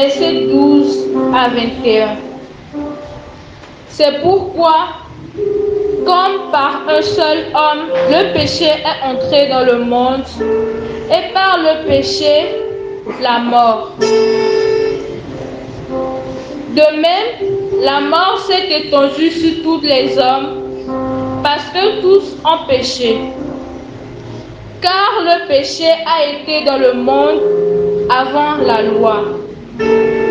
versets 12 à 21. C'est pourquoi, comme par un seul homme, le péché est entré dans le monde, et par le péché, la mort. De même, la mort s'est étendue sur tous les hommes, parce que tous ont péché. Car le péché a été dans le monde avant la loi.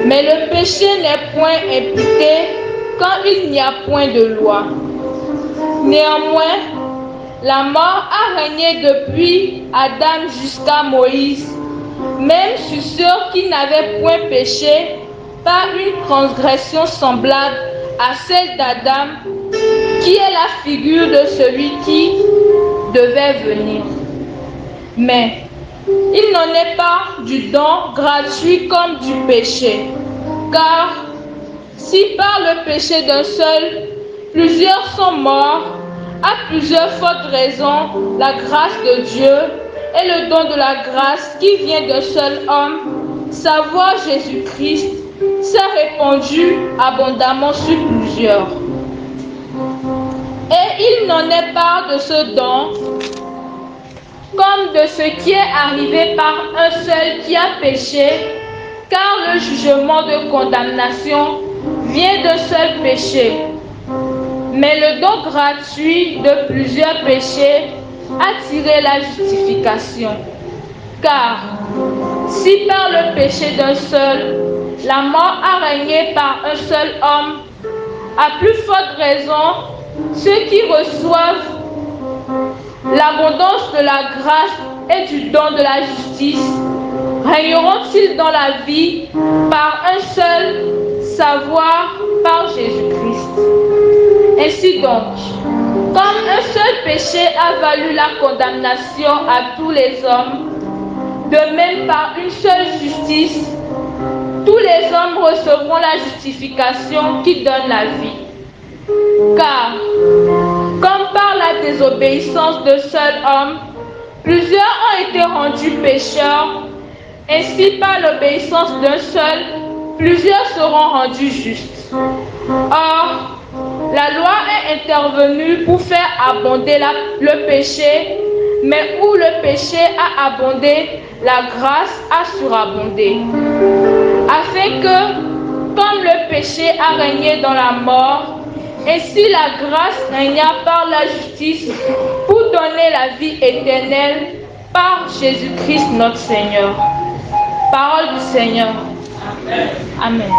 Mais le péché n'est point imputé quand il n'y a point de loi. Néanmoins, la mort a régné depuis Adam jusqu'à Moïse, même sur ceux qui n'avaient point péché par une transgression semblable à celle d'Adam, qui est la figure de celui qui devait venir. Mais il n'en est pas du don gratuit comme du péché, car si par le péché d'un seul, plusieurs sont morts, à plusieurs fortes raisons, la grâce de Dieu et le don de la grâce qui vient d'un seul homme, savoir Jésus-Christ, s'est répandu abondamment sur plusieurs. Et il n'en est pas de ce don comme de ce qui est arrivé par un seul qui a péché, car le jugement de condamnation vient d'un seul péché. Mais le don gratuit de plusieurs péchés a tiré la justification. Car si par le péché d'un seul, la mort a régné par un seul homme, à plus forte raison, ceux qui reçoivent l'abondance de la grâce et du don de la justice régneront-ils dans la vie par un seul, savoir par Jésus-Christ. Ainsi donc, comme un seul péché a valu la condamnation à tous les hommes, de même par une seule justice, tous les hommes recevront la justification qui donne la vie. Car, comme par la désobéissance d'un seul homme, plusieurs ont été rendus pécheurs, ainsi par l'obéissance d'un seul, plusieurs seront rendus justes. Or, la loi est intervenue pour faire abonder le péché, mais où le péché a abondé, la grâce a surabondé. Afin que, comme le péché a régné dans la mort, ainsi la grâce régna par la justice pour donner la vie éternelle par Jésus-Christ notre Seigneur. Parole du Seigneur. Amen. Amen.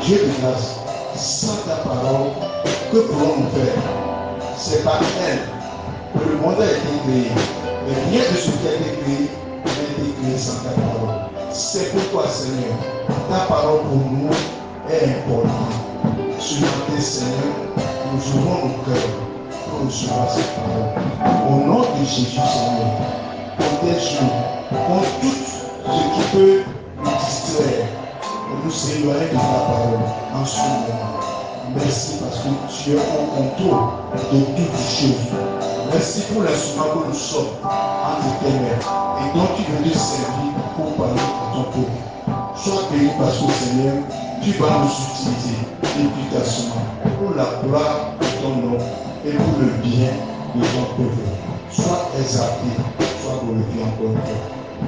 Dieu de grâce, sans ta parole, que pourrons-nous faire? C'est par elle que le monde a été créé. Mais rien de ce qui a été créé n'a été créé sans ta parole. C'est pourquoi, Seigneur, ta parole pour nous est importante. Ce matin, Seigneur, nous ouvrons nos cœurs pour recevoir cette parole. Au nom de Jésus, Seigneur, protège-nous contre tout ce qui peut nous distraire et nous éloigner de ta parole en ce moment. Merci parce que tu es au contrôle de toutes choses. Merci pour l'instrument que nous sommes entre tes mains et dont tu veux te servir pour parler à ton peuple. Sois béni parce que Seigneur, tu vas nous utiliser efficacement pour la gloire de ton nom et pour le bien de ton peuple. Sois exalté, sois glorifié encore une fois.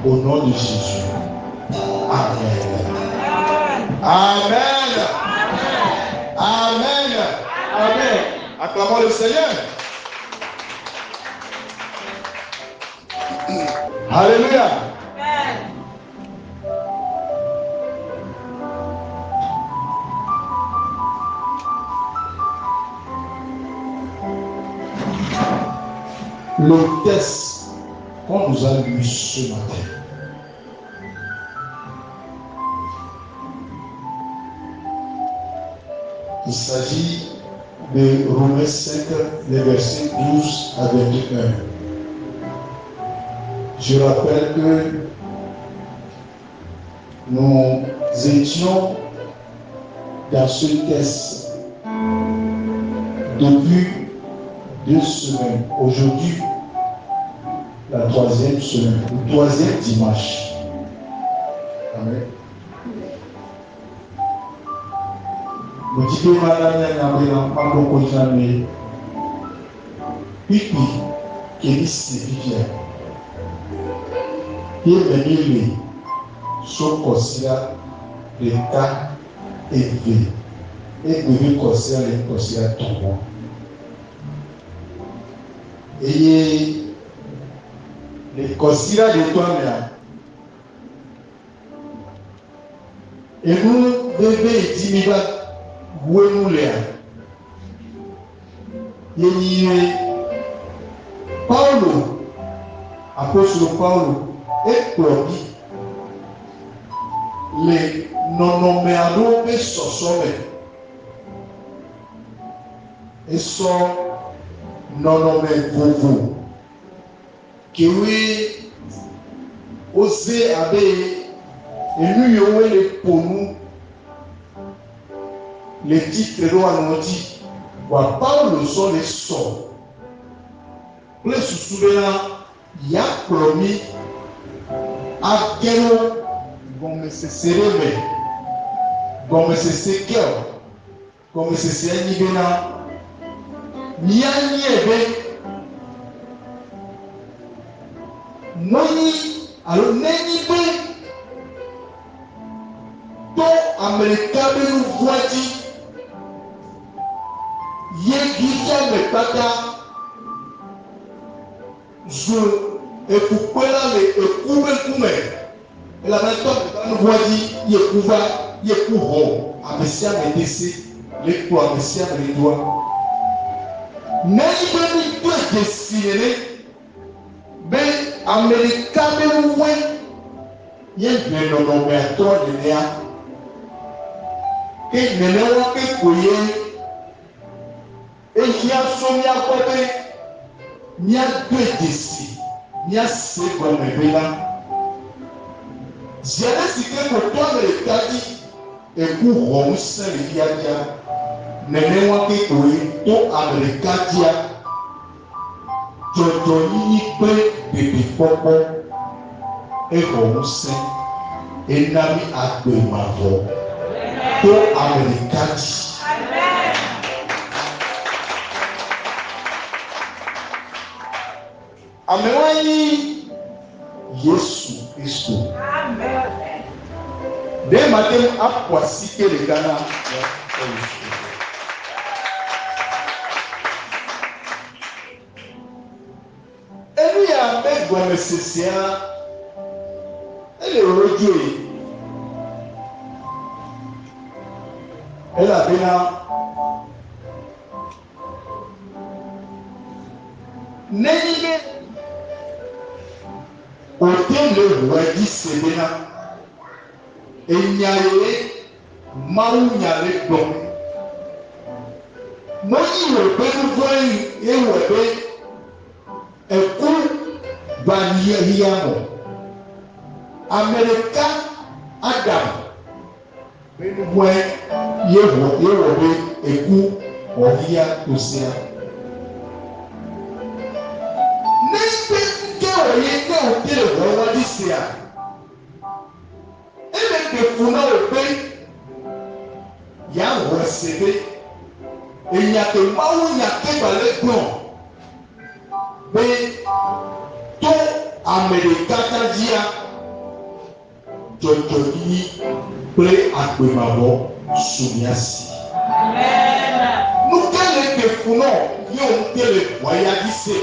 Au nom de Jésus. Amen. Amen. Amen. Amen. Acclamons le Seigneur. Alléluia. Le texte qu'on nous a lu ce matin, il s'agit de Romains 5, les versets 12 à 21. Je rappelle que nous étions dans ce texte depuis 2 semaines. Aujourd'hui, la 3e semaine, le 3e dimanche. Amen. Nous disons pipi qui est bien. Il est venu sur Corsia de cas élevé et devenu Corsia les Corsia tombant. Et les Corsia de toi là. Et nous bébé dit où nous là. Et Paulo, apôtre Paulo, et Claudie, les non-noméados et sosomes, et sont non-nommés vous, qui oui, osé avec, et nous y avons les pour nous, les titres de l'annonce, Paulo sont les sons. Le sous-souverain, il y a promis à quel comme c'est serré, comme c'est séquel, comme c'est serré, alors n'enibé, ton américain de nous voici, yéguicha me pata. Je écoute là les écouvres et la même temps nous voit dit il écouvre à messia me décès les quoi messia me doit n'est pas ni toi dessiné mais américain de nous il y a un nom mais trop de néa et maintenant que couillé et qui a sommet à côté n'y a deux décis, n'y a c'est comme le là. J'ai décidé que toi le cadi et pour Rome c'est le diadia. N'est moi qui couille, toi américadia. Jojoni pe bébé popo et Rome c'est et nami à deux mavo. Toi américadi. Amen. Yesu Christo. Amen. Dès matin, à quoi citer le Ghana. Et lui a fait Gouame Cécien. Elle est rejoignée. Elle a bien Nenime Oten le wadi sebena Enyale Maou nyale don Moyi webe nuvoi e webe Ekou Baniyamo Amerika Adam Benoué Yewobe Ekou Ohiya Tosia N'espèce que vous ayez le roi d'ici. Et les défoulant au pays, il y a un receveur. Et il n'y a que moi où il n'y a que balai blanc. Mais tout Américain t'a dit Jojoli prêt à Bemabo Soumiasi. Nous quels les défoulant, ils ont été le voyage d'ici.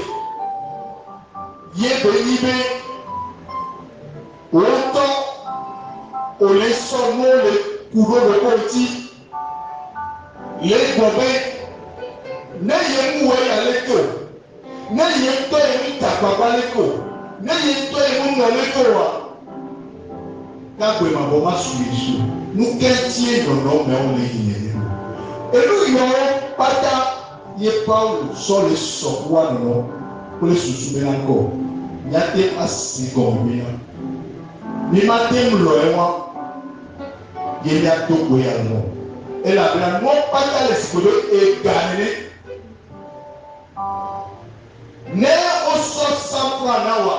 Yébénibé, autant on les sonne les courants de politique, les bobés, n'ayez moué à l'écho, n'ayez pas émis ta papa l'écho, n'ayez pas émis dans l'écho. Quand ma maman suit, nous quêtions nos noms, mais on les ignore. Et nous y aurons pas d'à y parler sur les sortoirs de nous. Pour les sous-soumis encore, il y a des assis comme bien. Mais matin, l'oeil, il y a tout pour y aller. Et la blanc, non pas qu'à l'esprit et gagner. Né au sol sans francs nawa,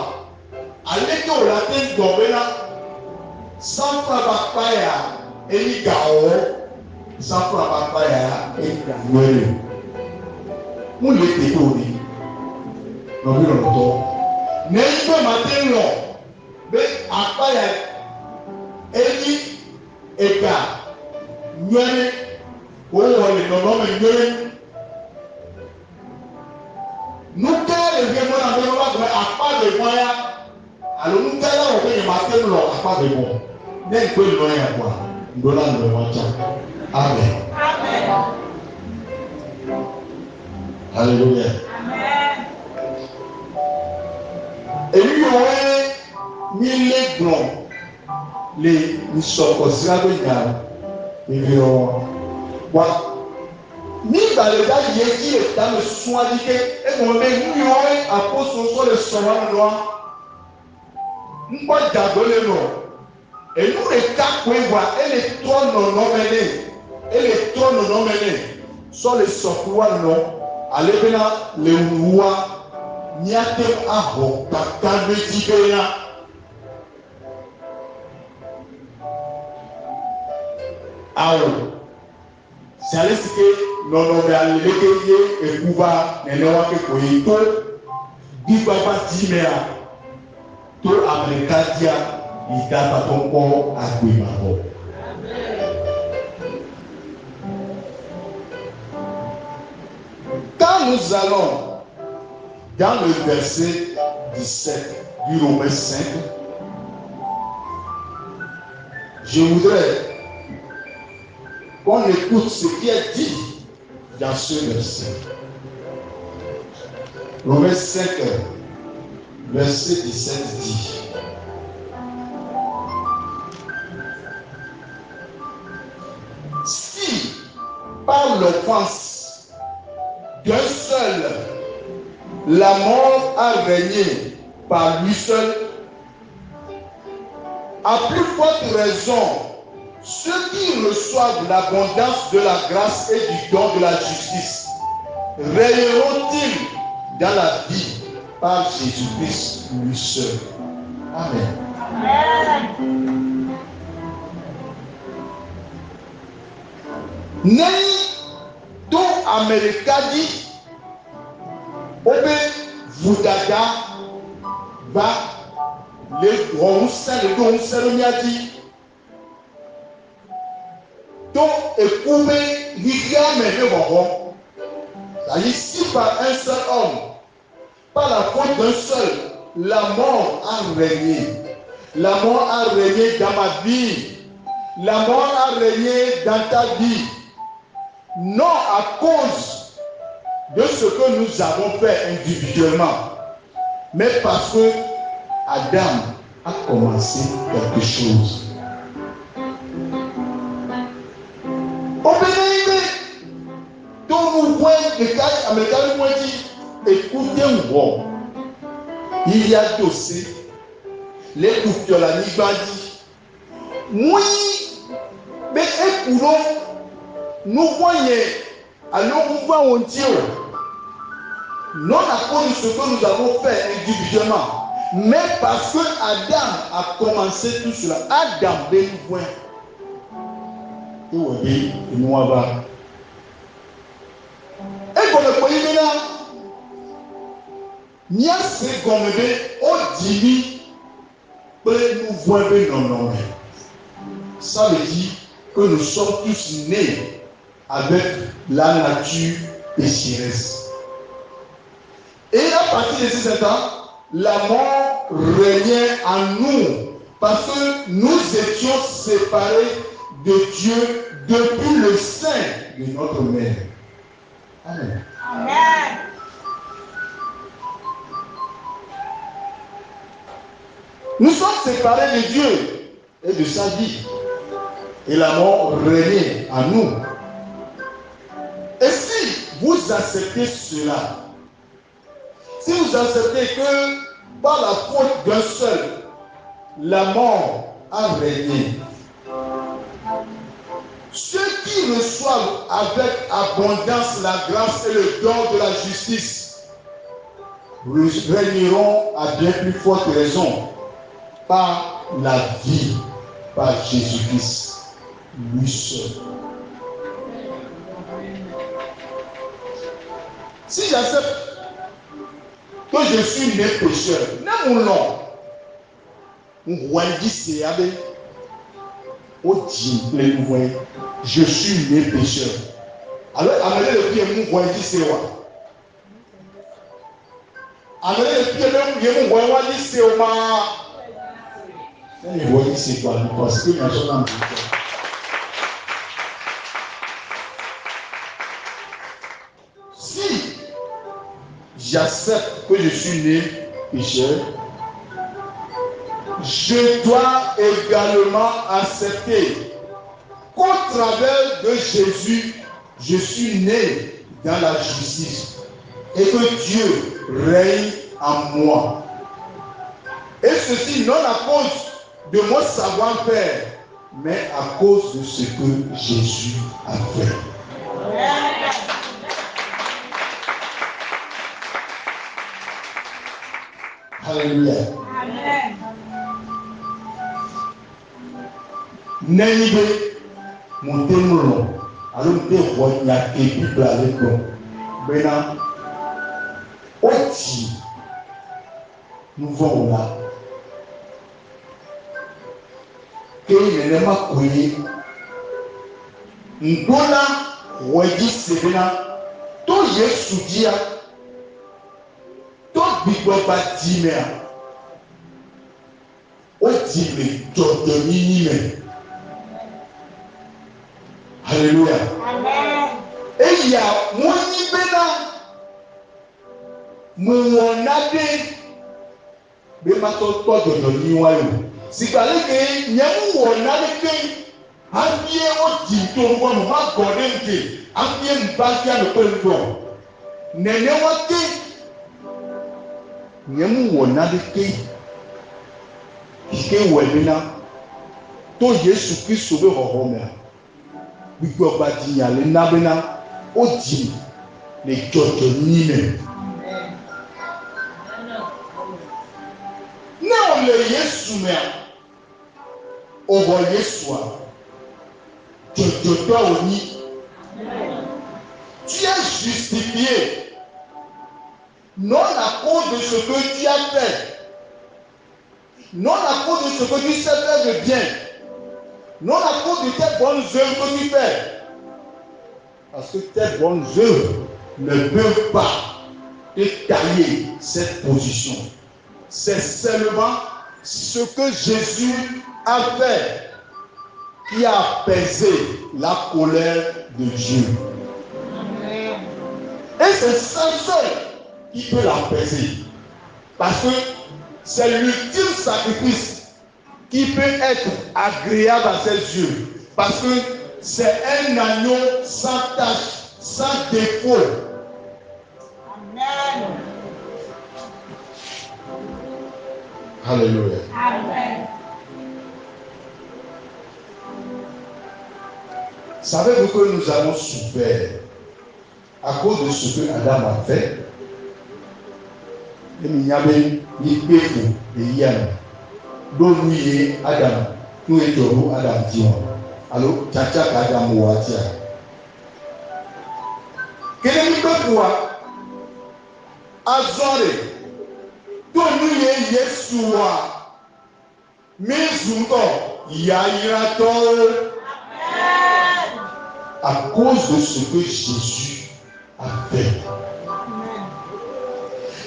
allez que la tête tombée là, sans francs papaya et ni gao, sans francs papaya et gao. On l'était tourné. Non, oui, non, mais il peut matin long, mais après, il et car, nous on est non, mais nous, les vraiment à part de moyens, alors nous, on fait matin long, à part de bon. N'est que le moyen à quoi? Nous allons le moyen. Amen. Alléluia. Et lui aurait mis les blancs, les socosrables, les violons. Ni dans le cas qui est dans le soin et on met nous aurait apôtre sur le soin noir. Nous pas d'abonner non. Et nous les quatre points voir et les trônes non menés et les trônes non menés sur les soins non. Allez bien les rois. Niate aho kakabe tibena awo c'est ce que non mais allez et pouvoir ne wa ke koyito di papa timera to america dia ida pa tonko agbe babo. Quand nous allons dans le verset 17 du Romains 5, je voudrais qu'on écoute ce qui est dit dans ce verset. Romains 5, verset 17 dit: si par l'offense d'un seul la mort a régné par lui seul, à plus forte raison, ceux qui reçoivent l'abondance de la grâce et du don de la justice régneront-ils dans la vie par Jésus-Christ lui seul. Amen. Nei to Amerika dit Obe Vudada va les dons cérémoniati donc éprouver l'idéal mais le bon. Si par un seul homme, par la faute d'un seul, la mort a régné. La mort a régné dans ma vie. La mort a régné dans ta vie. non à cause de ce que nous avons fait individuellement, mais parce que Adam a commencé quelque chose. Écoutez-moi, il y a dossier, les coups la Nibadi. Oui, mais écoutons, nous voyons, alors nous voyons Dieu, non à cause de ce que nous avons fait individuellement, mais parce que Adam a commencé tout cela. Adam ben point. Et nous avons. Et comme le pays maintenant, n'y a ce qu'on me dit, on dit, nous voyons non. Ça veut dire que nous sommes tous nés avec la nature pécheresse. Et à partir de ce temps, la mort régnait en nous parce que nous étions séparés de Dieu depuis le sein de notre mère. Amen. Amen. Nous sommes séparés de Dieu et de sa vie. Et la mort régnait en nous. Et si vous acceptez cela, si vous acceptez que par la faute d'un seul, la mort a régné, ceux qui reçoivent avec abondance la grâce et le don de la justice régneront à bien plus forte raison par la vie, par Jésus-Christ, lui seul. Si j'accepte que je suis né pécheur, non mon nom, je suis né pécheur. Alors, amenez le pied, mon voyage, c'est quoi? Amenez le pied, mon voyage, c'est quoi? Mon voyage, c'est quoi? Parce que il y a un journal. Si j'accepte que je suis né pécheur, je dois également accepter qu'au travers de Jésus, je suis né dans la justice et que Dieu règne en moi. Et ceci non à cause de mon savoir-faire, mais à cause de ce que Jésus a fait. Alléluia. Amen. N'ayez mon témoin, alors nous devons y aller Bible avec nous. Maintenant, aussi, nous voyons là que il n'est pas connu. Nous donnons, redis c'est bien, tout Jésus dit, tout Bible va dire, on dit mais de minime. Alléluia. Amen. Et il y a mon ibena, mon adé, mais ma tante pas de niwayo. Si calé que nyamu mon adé, ambié au tinto moi ma godente, ambié m'bakia le pelleton. Nene wate, nyamu mon adé qui est webina, to Jésus Christ sauvé Romain. Gbogbo ọba di yàrá nábẹ́ná ó di lè jọjọ nílẹ̀. Náà lè Yéṣu mẹ́ ọ̀bọ̀ Yéṣu à jọjọ tó àwọn ní. Tu es justifié non à cause de ce que tu as fait, non à cause de ce que tu sais faire de bien. Non à cause de tes bonnes œuvres que tu fais. Parce que tes bonnes œuvres ne peuvent pas te tailler cette position. C'est seulement ce que Jésus a fait qui a apaisé la colère de Dieu. c'est ça seul qui peut l'apaiser. Parce que c'est l'ultime sacrifice qui peut être agréable à ses yeux. Parce que c'est un agneau sans tache, sans défaut. Amen. Alléluia. Amen. Savez-vous que nous avons souffert à cause de ce que Adam a fait? Et il y avait des péchés et il y a dont nous y Adam, nous étions Adam Dion. Alors, tchatcha Adam Ouatia. Quel est le peuple? Azore, dont nous y Yeshua, mais encore, Yaïrator. À cause de ce que Jésus a fait.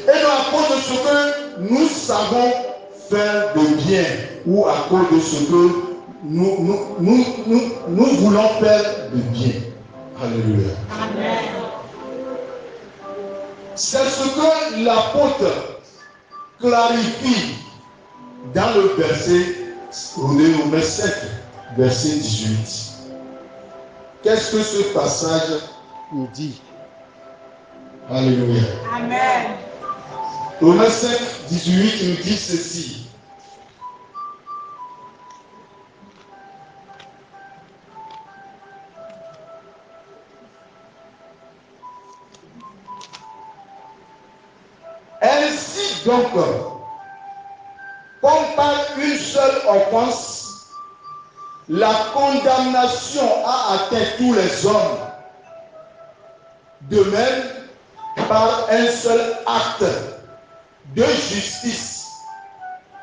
Et non à cause de ce que nous savons faire de bien ou à cause de ce que nous voulons faire de bien. Alléluia. Amen. C'est ce que l'apôtre clarifie dans le verset Romains 7, verset 18. Qu'est-ce que ce passage nous dit? Alléluia. Amen. Romains 5, 18 nous dit ceci. Ainsi donc, comme par une seule offense, la condamnation a atteint tous les hommes. De même, par un seul acte de justice,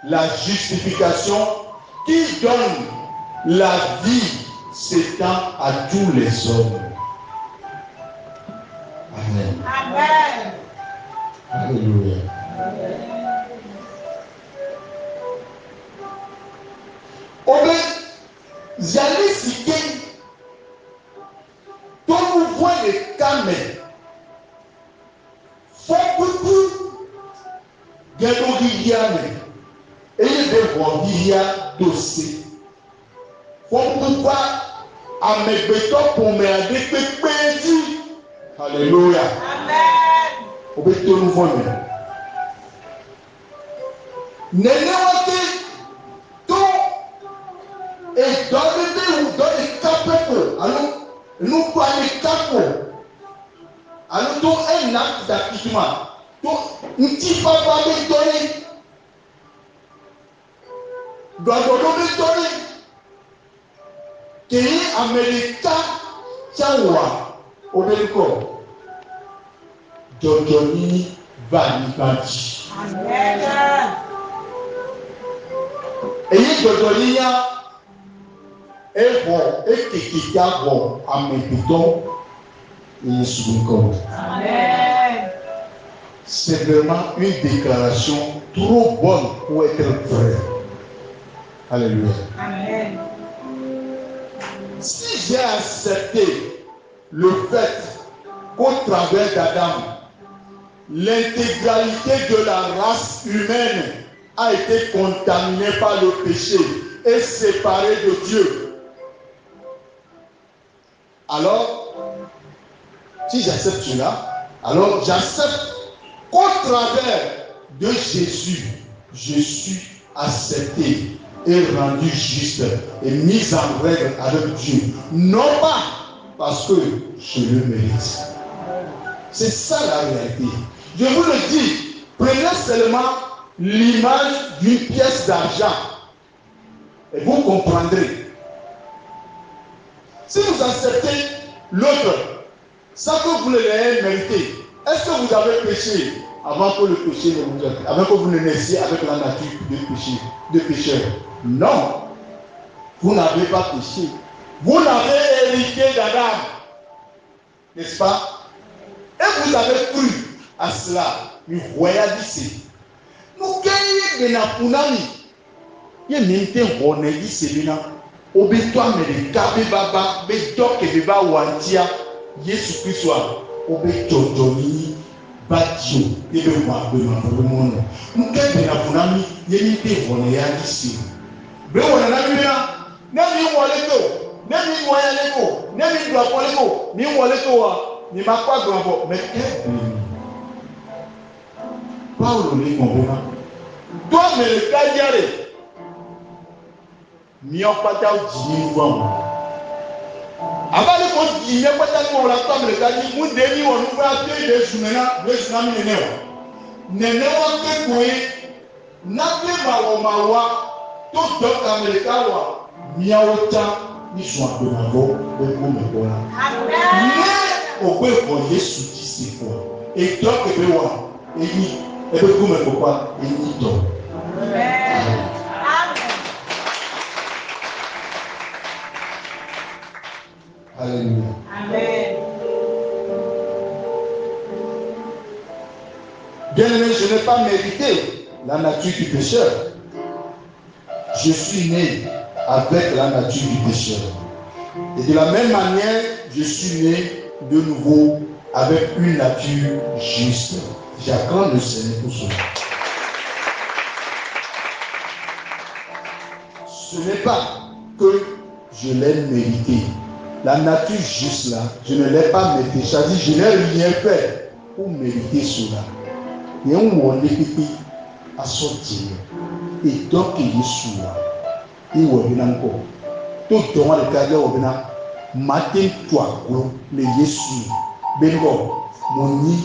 la justification qui donne la vie s'étend à tous les hommes. Amen. Amen. Alléluia. J'allais citer, dont nous voyons les camés, font beaucoup de l'origine, et les vendillas dossiers. Font beaucoup à mes bétons pour me dépeindre. Alléluia. Amen. Au béton nous voyons. Et dans le dé ou dans les capes, alors nous prenons les capes, alors donc un acte d'acquittement, donc un petit papa de donner, doit donner, qui est américain, Tchawa, au Bélico, Dodoni Vanipati. Amen. Et Dodoni est bon, et qui est bon, à mes pitons, et sous Amen. C'est vraiment une déclaration trop bonne pour être vraie. Alléluia. Amen. Si j'ai accepté le fait qu'au travers d'Adam, l'intégralité de la race humaine a été contaminée par le péché et séparée de Dieu, alors, si j'accepte cela, alors j'accepte qu'au travers de Jésus, je suis accepté et rendu juste et mis en règle avec Dieu. Non pas parce que je le mérite. C'est ça la réalité. Je vous le dis, prenez seulement l'image d'une pièce d'argent et vous comprendrez. Si vous acceptez l'autre, sans que vous ne l'ayez mérité, est-ce que vous avez péché avant que le péché ne vous arrive, avant que vous ne naissiez avec la nature de pécheur? Non, vous n'avez pas péché. Vous n'avez hérité d'Adam, n'est-ce pas? Et vous avez cru à cela. Vous voyez d'ici. Nous gagnons de la punami. Il y a une bonne ici. Obétoi, mais les cabés baba, mais donc et baba wantia, Jésus Christ soit. obetotoni batio ebe wa be ma bo mo no nke bi na funami ye ni te vone ya disi be wona na mi na mi wole to na mi wo ya le ko na mi do apole ko mi wole to wa mi ma kwa gbo bo me ke Paulo ni mo be ma do me le ka jare mi o pata o ji ni wa abali ko ji ye pata ko la to me le ka ni mu de ni wonu ba te de sunena de sunami ne wa nene wa ke ko na pe ma wa to do ka me le ka wa mi a o ta ni so ape na bo be ko me ko la amen o pe ko Yesu ti se fo e do ke be wa e ni e be ko me ko pa e ni do amen. Alléluia. Amen. Bien-aimé, je n'ai pas mérité la nature du pécheur. Je suis né avec la nature du pécheur. Et de la même manière, je suis né de nouveau avec une nature juste. J'acclame le Seigneur pour cela. Ce n'est pas que je l'ai mérité. La nature juste là, je ne l'ai pas mérité. C'est-à-dire, je n'ai rien fait pour mériter cela. Il y a un monde qui a sorti. Et donc, il est sous là. Il est venu encore. Tout le monde est allé au Bénin. Matin, toi, le Jésus. Bengo, mon ni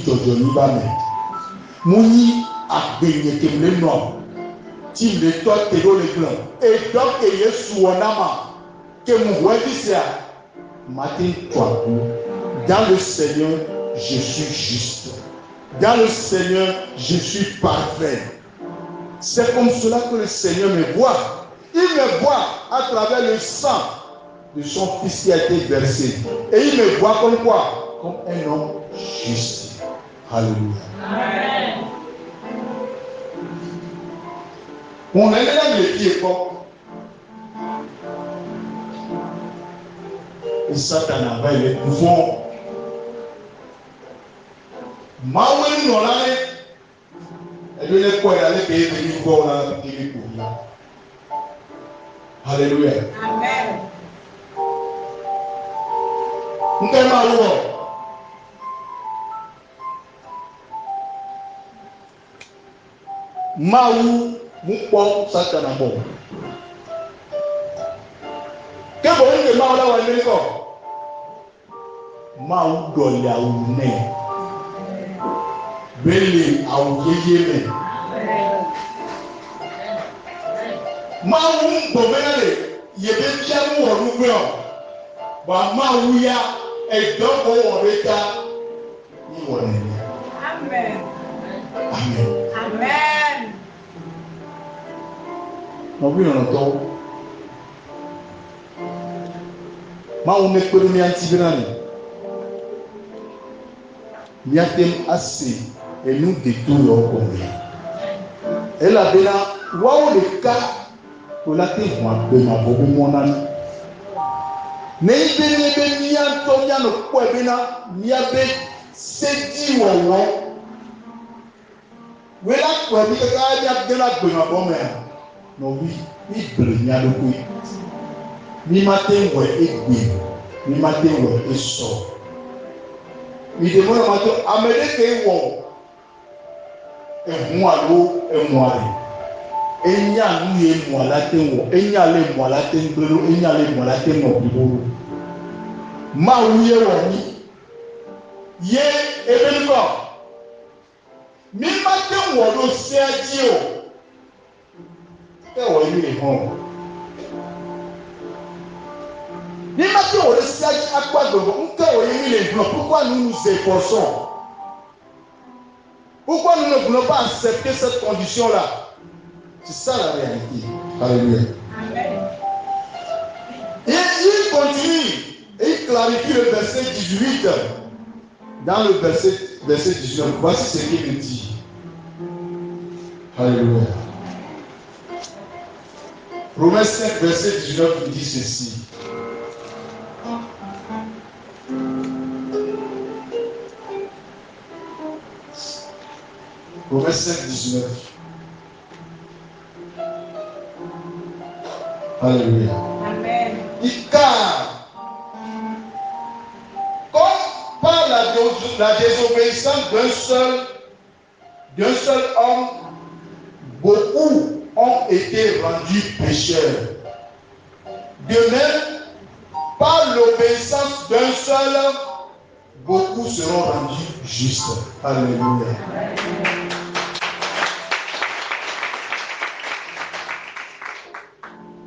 jojo ni ba me. Mon ni a baigné que le nom. Tim le toi te do le blanc. Et donc, il est sous un ama. Que mon voix dit ça. Matin, toi, dans le Seigneur, je suis juste. Dans le Seigneur, je suis parfait. C'est comme cela que le Seigneur me voit. Il me voit à travers le sang de son Fils qui a été versé. Et il me voit comme quoi? Comme un homme juste. Alléluia. Amen. On est là les pieds comme. Et Satan a va les pouvoirs. Maoué non là, elle ne peut pas aller payer des livres là, des livres là. Alléluia. Amen. Nous sommes malheureux. Maou, nous pouvons Satan à bon. Que bon de Maou là où elle est encore. Maou doit y aller. Bele awuyeye me. Mawu gbọmẹlẹ yebe bia mu wọ nugbe ọ wa mawu ya ẹdọkọ wọre ta ni wọ nìyẹn. Amen. Amen. Amen. N'obi yọrọ tọ. Mawu mekpere mi anti bi nani. Miatem ase. Et nous détournons comme lui. Et là, waouh le cas pour la terre, moi, de ma bobo mon ami. Mais il y a un ton, il y a un quoi, il y a c'est dit ou non. Oui, là, quoi, il y a de la bonne bonne mère. Non, oui, il brille à le coup. Mi matin, ouais, et oui. Mi matin, ouais, et sort. Il demande à matin, amenez que ehun alo emuare enya nu ye muala te wo enya le muala te ngbelo enya le muala te no biboro ma wuye wo ni ye ebenko mi ma te wo lo se aji o e wo ni le hon mi ma te wo lo se aji akwa gbogbo nka wo ni le hon pourquoi nous nous efforçons. Pourquoi nous ne voulons pas accepter cette condition-là? C'est ça la réalité. Alléluia. Amen. Et il continue et il clarifie le verset 18. Dans le verset 19, voici ce qu'il dit. Alléluia. Romains 5, verset 19, il dit ceci. Romains 5, 19. Alléluia. Amen. Car, comme par la désobéissance d'un seul homme, beaucoup ont été rendus pécheurs. De même, par l'obéissance d'un seul, beaucoup seront rendus justes. Alléluia.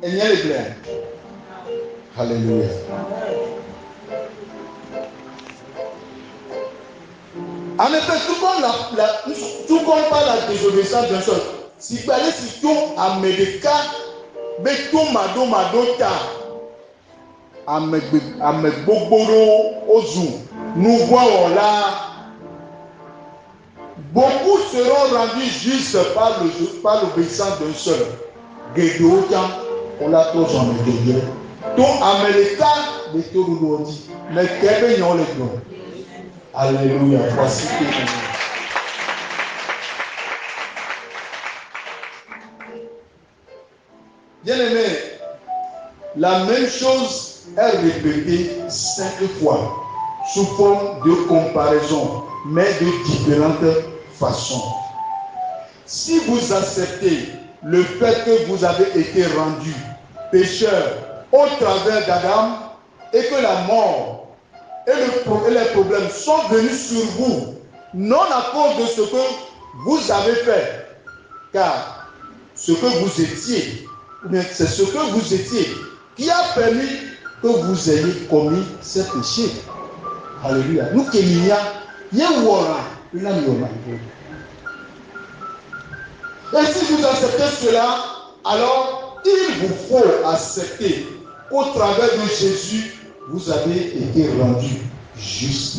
Et bien les blancs. Alléluia. En effet, tout comme par la désobéissance d'un seul. Si vous allez sur tout à Médéka, mais tout madota, à Mébogboro, Ozu, nous voyons là, beaucoup seront rendus justes par l'obéissance d'un seul. Gédéotan, on l'a tous en Médéka. Tout à Médéka, mais tout le monde dit, mais qu'est-ce que nous les dons? Alléluia. Voici que bien aimé, la même chose est répétée 5 fois sous forme de comparaison, mais de différentes façons. Si vous acceptez le fait que vous avez été rendu pécheur au travers d'Adam et que la mort et les problèmes sont venus sur vous, non à cause de ce que vous avez fait, car ce que vous étiez, c'est ce que vous étiez qui a permis que vous ayez commis ces péchés. Alléluia. Nous qui n'y a, et si vous acceptez cela, alors il vous faut accepter qu'au travers de Jésus, vous avez été rendu juste.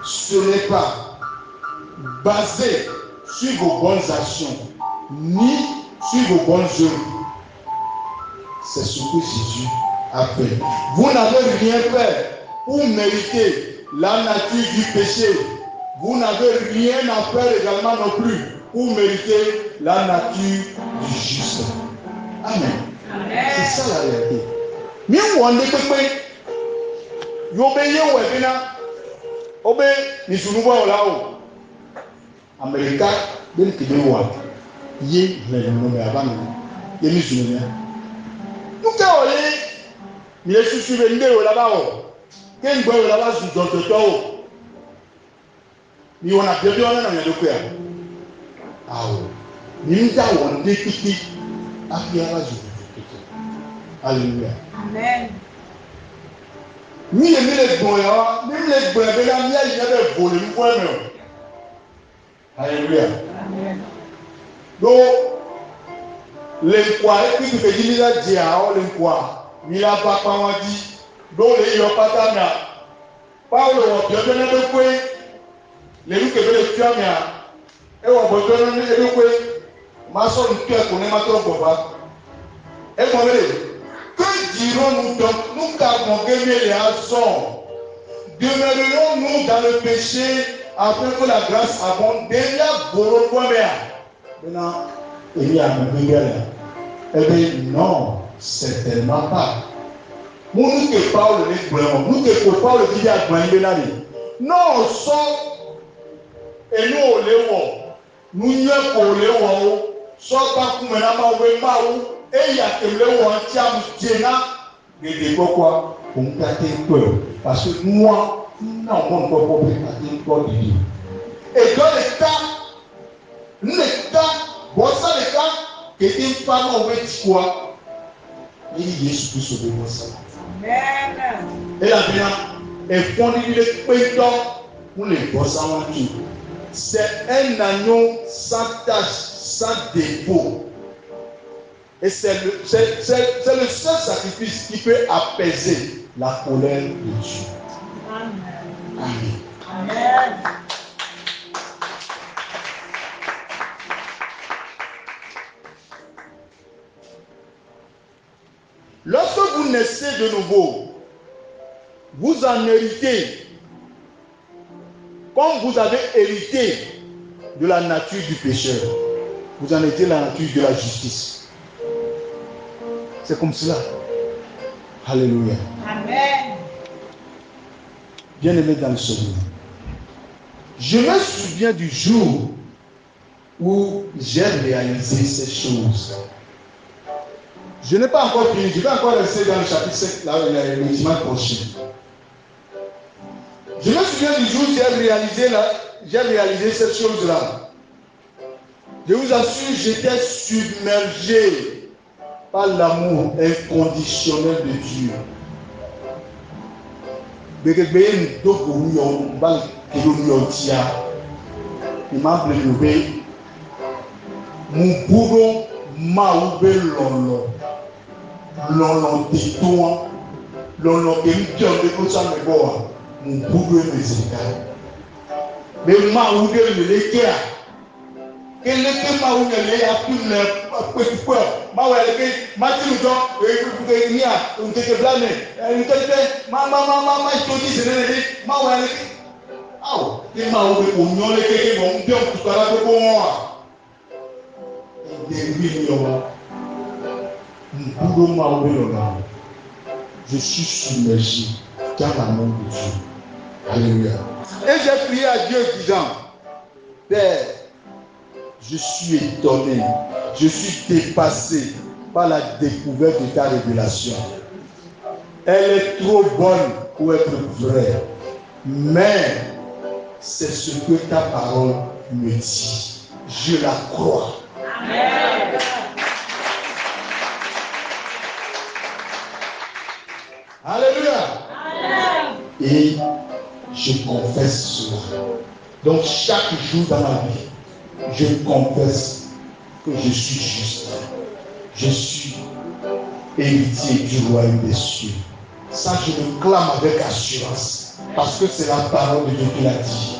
Ce n'est pas basé sur vos bonnes actions, ni sur vos bonnes œuvres. C'est ce que Jésus a fait. Vous n'avez rien fait pour mériter la nature du péché. Vous n'avez rien à faire également non plus pour mériter la nature du juste. Amen. Amen. C'est ça la réalité. Mi wonde pepe yo be ye we bina obe ni sunubo ola o America ben ke be wa ye le no me abanu ye mi sununya nuka o ye ni le susu be nde o la ba o ke ngbe o la ba su to o ni wona bebe ona na nyadoku ya awo ni nda wonde titi afia la zu. Alléluia. Amen. Ni les mille boyards, même les boyards, il y avait volé le point. Alléluia. Amen. Donc, les quoi, et puis tu fais dire la dia, les quoi, il a pas pas dit, donc les yeux pas ta mia. Paulo, bien bien de quoi, les loups que veulent tuer mia, et on va donner de quoi, ma soeur nous tuer qu'on est maintenant pour pas. Et moi, que dirons-nous donc, nous qui avons gagné les raisons? Demeurerons-nous dans le péché afin que la grâce abonde? Déjà, maintenant, il y a un peu. Eh bien, non, certainement pas. Nous que Paul est vraiment, nous que Paul dit à Gwendoline, non, sort et nous on les voit. Nous n'y a pour les voir, soit pas pour maintenant, et il y a que le roi qui a dit pourquoi on t'a peur parce que moi nous n'avons pas pour peur de Dieu. Et dans le cas bon ça le cas que une femme aurait dit quoi, il dit Jésus peut sauver moi ça. Amen. Et la bien est fondée le pétant pour les bossins en tout. C'est un agneau sans tache, sans défaut. Et c'est le seul sacrifice qui peut apaiser la colère de Dieu. Amen. Amen. Amen. Lorsque vous naissez de nouveau, vous en héritez, comme vous avez hérité de la nature du pécheur. Vous en étiez la nature de la justice. C'est comme cela. Alléluia. Amen. Bien-aimé dans le Seigneur. Je me souviens du jour où j'ai réalisé ces choses. Je n'ai pas encore fini. Je vais encore rester dans le chapitre 5, là, le dimanche prochain. Je me souviens du jour où j'ai réalisé cette chose-là. Je vous assure, j'étais submergé par l'amour inconditionnel de Dieu. Il m'a prélevé. Mon bourreau m'a ouvert l'on. L'on tétouan. L'on qui me donne de quoi ça me voit. Mon bourreau me zéka. Mais m'a ouvert le léquia. Et le m'a ouvert le léquia. Tout le petit peu. M'a ouvert le léquia. M'a dit le temps. Et il y a un petit blâme. Il te dit, maman, je te dis, c'est le léquia. M'a ouvert le léquia. Ah, il m'a ouvert le léquia. Le léquia. Bon, bien, tout à l'heure, pour moi. Je suis submergé dans l'amour de Dieu. Alléluia. Et j'ai prié à Dieu disant, Père, je suis étonné, je suis dépassé par la découverte de ta révélation. Elle est trop bonne pour être vraie, mais c'est ce que ta parole me dit. Je la crois. Amen. Alléluia. Amen. Et je confesse cela. Donc chaque jour dans ma vie, je confesse que je suis juste. Je suis héritier du royaume des cieux. Ça, je le clame avec assurance. Parce que c'est la parole de Dieu qui l'a dit.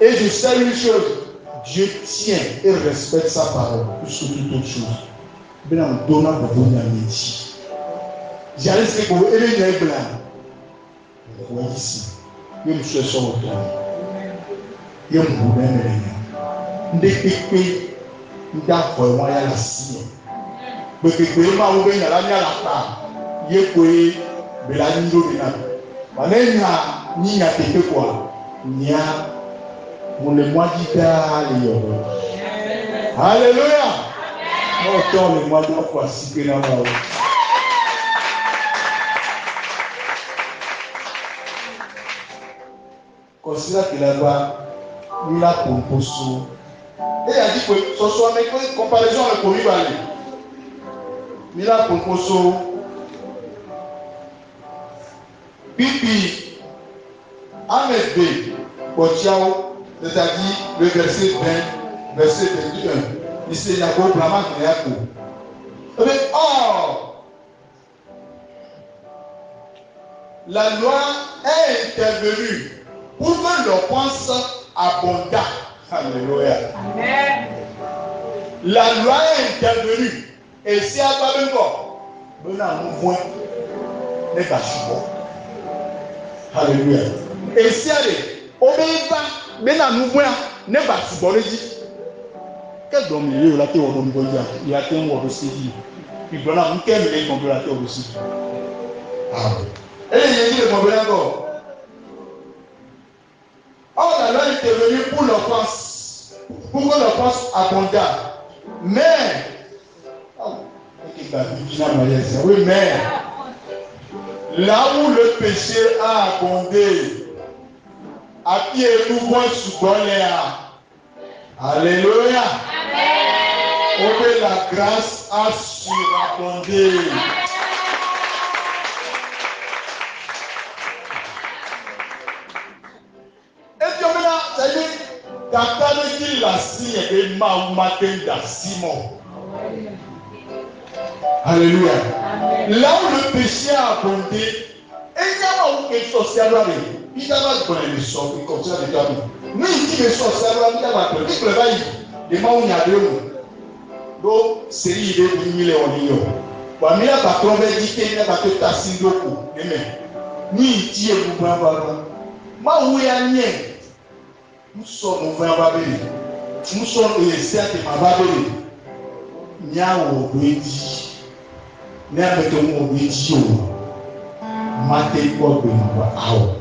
Et je sais une chose. Dieu tient et respecte sa parole plus que toute autre chose. Bien en donnant de bonnes amitiés. J'allais dire que vous avez un blanc. Vous voyez ici. Il y a une chose sur votre toit. Il y a un problème. Il y a un problème. Il y a un problème. Il y a un problème. Il y a un problème. Il y a un problème. Il y a un problème. Il y a un problème. Il y a un problème. Pour le mois d'Italie. Alléluia. Autant le mois de fois si que là-bas. Considère que là-bas, il a composé. Et il a dit que ce soit une comparaison avec le Comibali. Il a composé. Pipi. Ahmed Kotiao. C'est-à-dire le verset 20, verset 21. Il s'est là pour blâmer le mais or, la loi est intervenue pour que l'offense abonde. Alléluia. Amen. La loi est intervenue. Et si elle va bien encore, nous avons les bâtiments. Alléluia. Et si elle est obéissante, mais na nous voyons ne pas se borner dit quel domme il est là qui est au niveau il a été un aussi il doit là quel est le monde là qui est aussi ah et il dit le monde là encore oh la loi est venue pour l'offense pour que l'offense abonde mais oui mais là où le péché a abondé à qui est nous voit sous l'air. Alléluia. Amen. Que la grâce a surabondé. Et puis maintenant, ça dit, quand on dit la signe de Maoumaten da Simon. Alléluia. Amen. Là où le péché a abondé, et il y a où quelque chose qui a arrivé. Il va donner le sort, il continue à dire. Nous, il dit le sort, ça va dire que il prévoit, il m'a on y a deux. Donc, c'est l'idée de 1 million. Bon, mais là, patron va dire qu'il n'y a pas de tassin de coup. Mais, nous, il dit, vous pouvez avoir. Moi, où est un lien? Nous sommes au 20 babé. nous sommes certes ma babeli nyawo doedi ne abeto mo doedi o mate ko be ma awo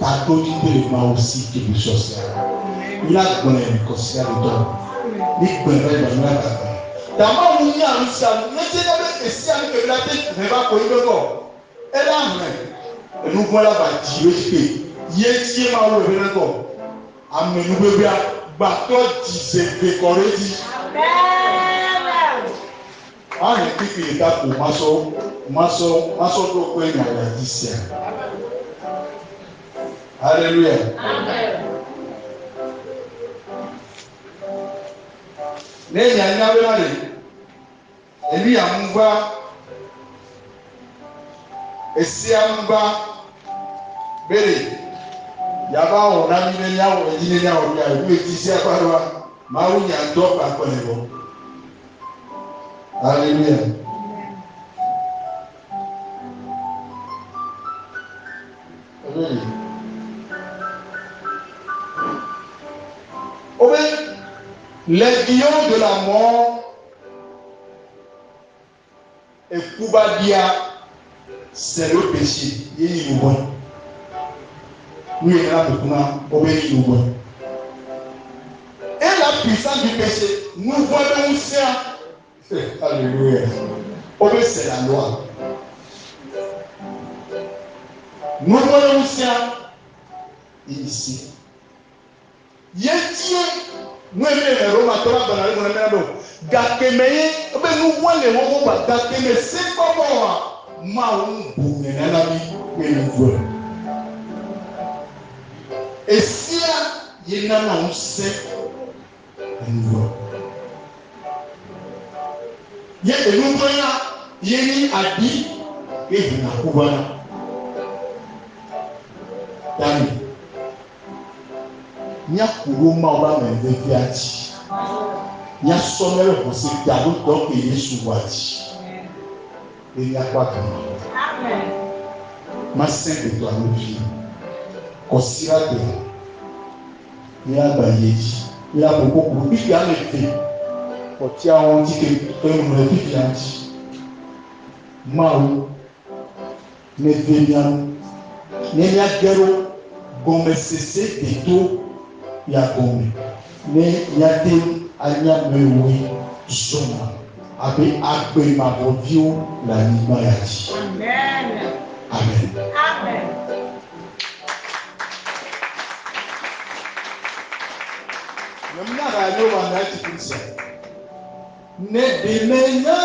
ta to di pe ma aussi quelque chose il a donné une considère de toi ni connaît ba na ta ta ma mu ni aru sa ne te na be esi ani ke la te ne ba ko ibe ko e la me enu ko la ba ji o ti pe ye ti ma wo be na ko amenu be bia gba to di se be koredi amen ani pipi ta ko maso to ko ina la disia hallelujah amen ne nyanya be na le eli amugba esi amugba bere yaba o na mi ne nyawo ejine nyawo ya ebi ti si aparwa ma wo nya do pa ko le bo hallelujah amen obe les lions de la mort et Kubadia c'est le péché il est bon oui il a obéi nous bon et la puissance du péché nous voyons aussi alléluia obéi c'est la loi nous voyons aussi ici yétié nous aimons les Romains dans la bonne gakemeye obe nous voyons les Romains gakemeye c'est pas bon ma on boumé na la vie que nous voyons et si il y a un sait nous voyons il y a nous voyons il y a ni adi et na kubana dami nya kuruma oba mende fiati nya somere hosi dado donc Yesu wati et nya kwa kama amen ma saint de toi nous vie kosira de nya bayeji nya beaucoup pour puis en effet otia on dit que nous le fianti mau ne veniam ne nya gero gombe cessé de tout ya gombe ne yate anya mewi soma abe agbe mabovio la nima yaji amen amen amen namna ga no wa na tikinse ne demenya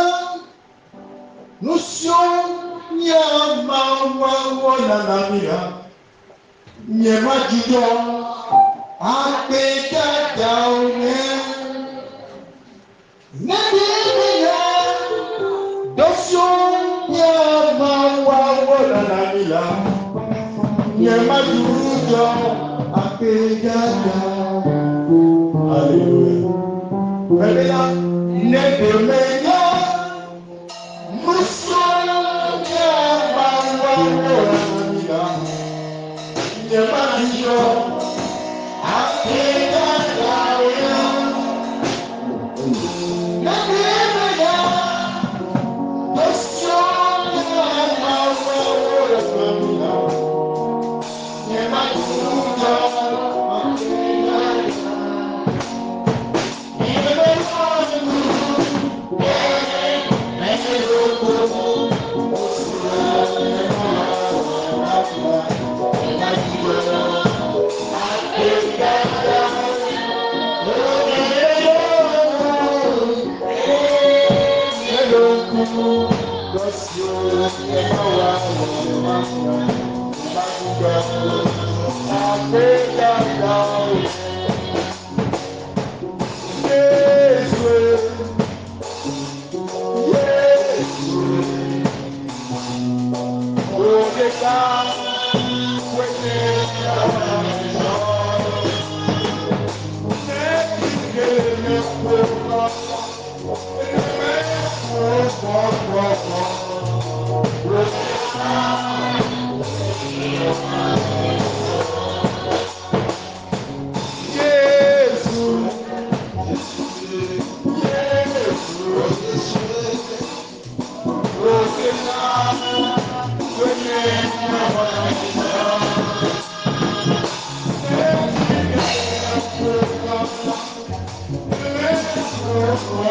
notion nya mawa na namira nyema jido apekata one nebia dosio ya mawa na namila nyema jido apekata hallelujah nebia nebia musoro ya mawa na namila nyema jido Amen.